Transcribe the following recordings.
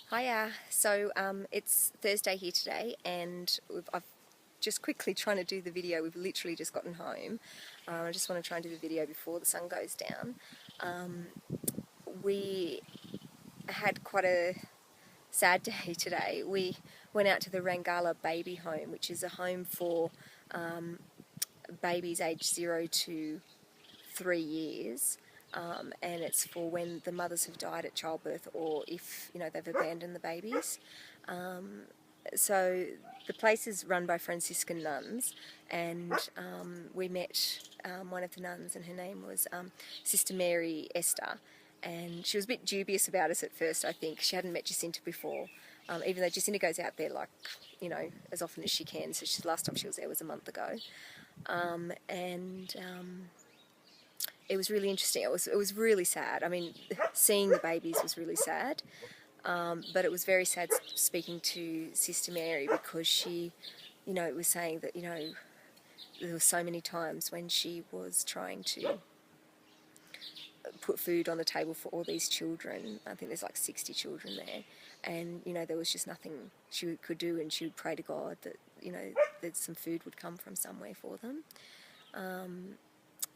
Hiya. So it's Thursday here today, and I've just quickly trying to do the video. We've literally just gotten home. I just want to try and do the video before the sun goes down. We had quite a sad day today. We went out to the Rangala Baby Home, which is a home for babies aged 0 to 3 years. And it's for when the mothers have died at childbirth, or if they've abandoned the babies. So the place is run by Franciscan nuns, and we met one of the nuns, and her name was Sister Mary Esther, and she was a bit dubious about us at first. I think she hadn't met Jacinta before, even though Jacinta goes out there as often as she can. So the last time she was there was a month ago, and it was really interesting. It was really sad. I mean, seeing the babies was really sad, but it was very sad speaking to Sister Mary, because she, was saying that there were so many times when she was trying to put food on the table for all these children. I think there's like 60 children there, and there was just nothing she could do, and she would pray to God that that some food would come from somewhere for them.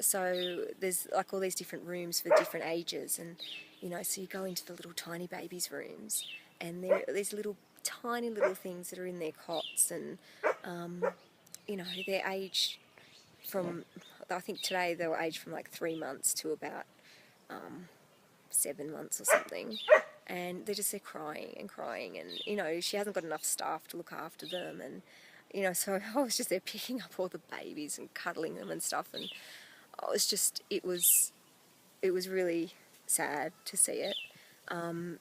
So there's like all these different rooms for different ages, and so you go into the little tiny babies' rooms, and there are these little tiny little things that are in their cots, and their age from, I think today they were aged from like 3 months to about 7 months or something, and they're crying and crying, and she hasn't got enough staff to look after them, and so I was just there picking up all the babies and cuddling them and stuff, and it was really sad to see it. And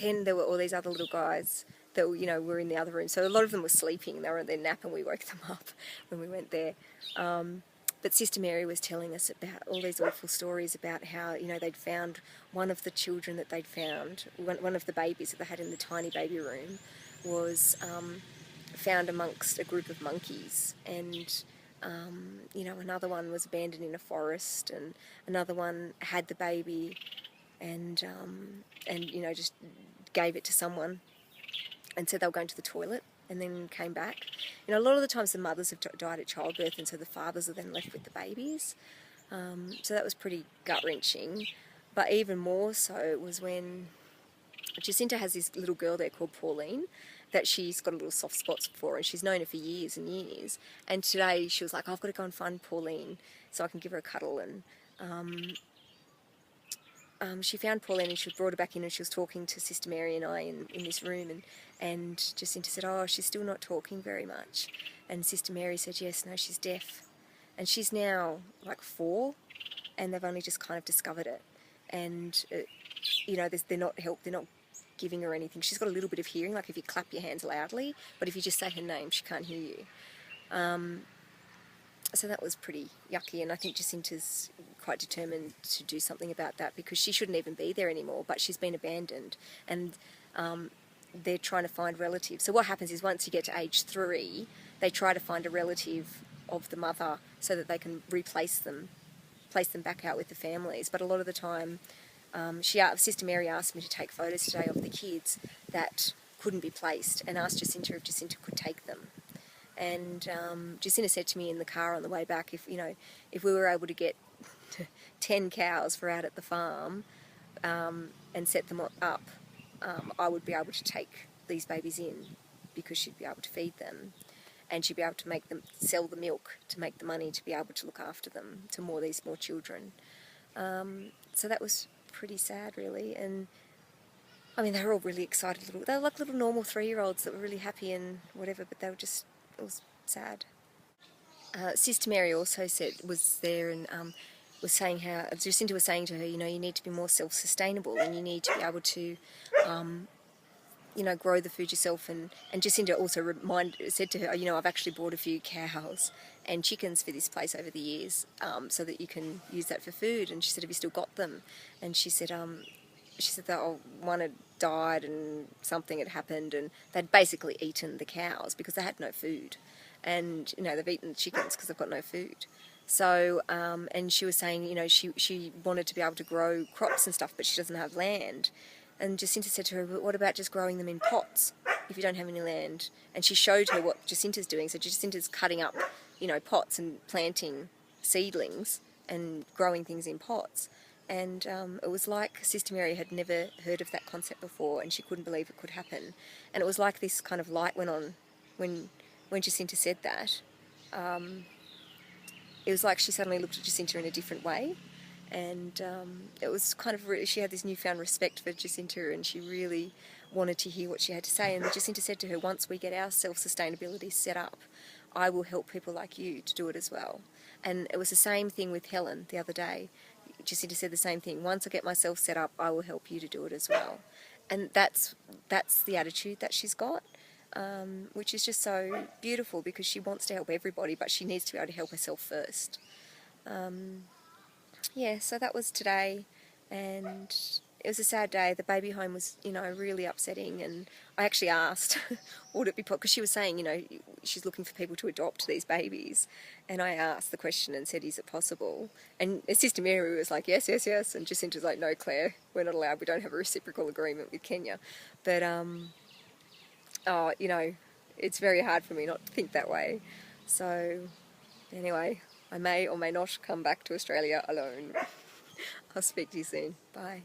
then there were all these other little guys that were in the other room. So a lot of them were sleeping. They were on their nap, and we woke them up when we went there. But Sister Mary was telling us about all these awful stories about how they'd found one of the children that they'd found, one of the babies that they had in the tiny baby room, was found amongst a group of monkeys, and another one was abandoned in a forest, and another one had the baby and just gave it to someone and said they were going to the toilet, and then came back. A lot of the times the mothers have died at childbirth, and so the fathers are then left with the babies. So that was pretty gut-wrenching. But even more so was when Jacinta has this little girl there called Pauline that she's got a little soft spot for, and she's known her for years and years. And today she was like, I've got to go and find Pauline so I can give her a cuddle. And she found Pauline, and she brought her back in, and she was talking to Sister Mary and I in this room, and Jacinta said, oh, she's still not talking very much. And Sister Mary said, yes, no, she's deaf. And she's now like 4, and they've only just kind of discovered it. And, they're not giving her anything. She's got a little bit of hearing, like if you clap your hands loudly, but if you just say her name, she can't hear you. So that was pretty yucky, and I think Jacinta's quite determined to do something about that, because she shouldn't even be there anymore, but she's been abandoned, and they're trying to find relatives. So what happens is, once you get to age 3, they try to find a relative of the mother so that they can place them back out with the families. But a lot of the time, Sister Mary asked me to take photos today of the kids that couldn't be placed, and asked Jacinta if Jacinta could take them. And Jacinta said to me in the car on the way back, if we were able to get 10 cows for out at the farm and set them up, I would be able to take these babies in, because she'd be able to feed them, and she'd be able to sell the milk to make the money to be able to look after them, to more children. So that was pretty sad, really. And I mean, they were all really excited. They were like little normal 3-year-olds that were really happy and whatever, but it was sad. Sister Mary also was there, and was saying how Jacinta was saying to her, you need to be more self-sustainable, and you need to be able to grow the food yourself. And Jacinta also said to her, I've actually bought a few cows and chickens for this place over the years, so that you can use that for food. And she said, have you still got them? And she said that one had died and something had happened, and they'd basically eaten the cows because they had no food. And they've eaten the chickens because they've got no food. So, and she was saying, you know, she wanted to be able to grow crops and stuff, but she doesn't have land. And Jacinta said to her, but what about just growing them in pots if you don't have any land? And she showed her what Jacinta's doing. So Jacinta's cutting up, you know, pots and planting seedlings and growing things in pots. And it was like Sister Mary had never heard of that concept before, and she couldn't believe it could happen. And it was like this kind of light went on when Jacinta said that. It was like she suddenly looked at Jacinta in a different way, and it was kind of she had this newfound respect for Jacinta, and she really wanted to hear what she had to say. And Jacinta said to her, once we get our self-sustainability set up, I will help people like you to do it as well. And it was the same thing with Helen the other day. Jacinta said the same thing. Once I get myself set up, I will help you to do it as well. And that's the attitude that she's got, which is just so beautiful, because she wants to help everybody, but she needs to be able to help herself first. Yeah, so that was today, and it was a sad day. The baby home was, you know, really upsetting, and I actually asked, would it be possible, because she was saying, you know, she's looking for people to adopt these babies, and I asked the question and said, is it possible? And Sister Mary was like, yes, yes, yes, and Jacinta's like, no, Claire, we're not allowed, we don't have a reciprocal agreement with Kenya. But, oh, you know, it's very hard for me not to think that way. So, anyway, I may or may not come back to Australia alone. I'll speak to you soon. Bye.